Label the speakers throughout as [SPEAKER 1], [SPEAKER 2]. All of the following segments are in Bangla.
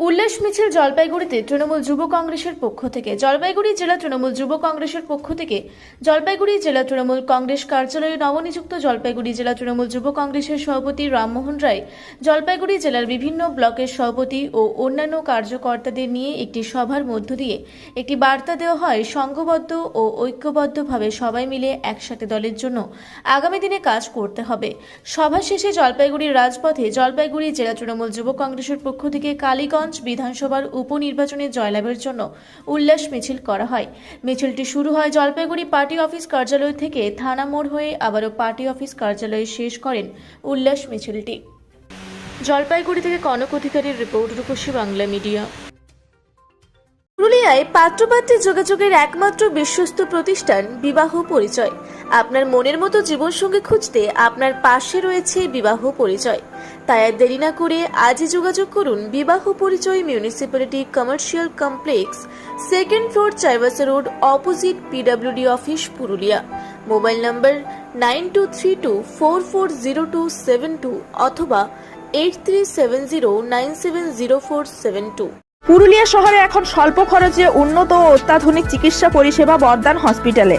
[SPEAKER 1] উল্লাস মিছিল জলপাইগুড়িতে তৃণমূল যুব কংগ্রেসের পক্ষ থেকে। জলপাইগুড়ি জেলা তৃণমূল যুব কংগ্রেসের পক্ষ থেকে জলপাইগুড়ি জেলা তৃণমূল কংগ্রেস কার্যালয়ে নবনিযুক্ত জলপাইগুড়ি জেলা তৃণমূল যুব কংগ্রেসের সভাপতি রামমোহন রায় জলপাইগুড়ি জেলার বিভিন্ন ব্লকের সভাপতি ও অন্যান্য কার্যকর্তাদের নিয়ে একটি সভার মধ্য দিয়ে একটি বার্তা দেওয়া হয়, সংঘবদ্ধ ও ঐক্যবদ্ধভাবে সবাই মিলে একসাথে দলের জন্য আগামী দিনে কাজ করতে হবে। সভা শেষে জলপাইগুড়ির রাজপথে জলপাইগুড়ি জেলা তৃণমূল যুব কংগ্রেসের পক্ষ থেকে কালীগঞ্জ বিধানসভার উপনির্বাচনে জয়লাভের জন্য উল্লাস মিছিল করা হয়। মিছিলটি শুরু হয় জলপাইগুড়ি পার্টি অফিস কার্যালয় থেকে থানা মোড় হয়ে আবারও পার্টি অফিস কার্যালয়ে শেষ করেন উল্লাস মিছিলটি। জলপাইগুড়ি থেকে কনক অধিকারীর রিপোর্ট, রূপসী বাংলা মিডিয়া। পুরুলিয়ায় পাত্রপাত্রী যোগাযোগের একমাত্র বিশ্বস্ত প্রতিষ্ঠান বিবাহ পরিচয়। আপনার মনের মতো জীবনসঙ্গী খুঁজতে আপনার পাশে রয়েছে বিবাহ পরিচয়। তাই আর দেরি না করে আজই যোগাযোগ করুন বিবাহ পরিচয়, municipality commercial complex, second floor, Chaibasa road, opposite PWD office, Purulia. Mobile নম্বর 9232440272 অথবা 8370970472।
[SPEAKER 2] পুরুলিয়া শহরে এখন স্বল্প খরচে উন্নত ও অত্যাধুনিক চিকিৎসা পরিষেবা বর্দান হসপিটালে।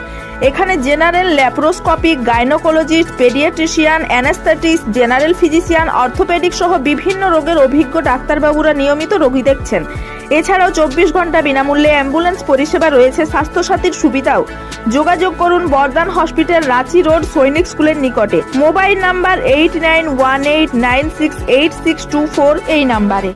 [SPEAKER 2] এখানে general, laparoscopic, gynaecologist, paediatrician, anaesthetist, general physician, orthopaedic সহ বিভিন্ন রোগের অভিজ্ঞ ডাক্তারবাবুরা নিয়মিত রোগী দেখছেন। এছাড়াও 24 ঘন্টা বিনামূল্যে অ্যাম্বুলেন্স পরিষেবা রয়েছে, স্বাস্থ্যসাথীর সুবিধাও। যোগাযোগ করুন বর্দান হসপিটাল, রাঁচি রোড, সৈনিক স্কুলের নিকটে। মোবাইল নাম্বার 8918968624 এই নাম্বারে।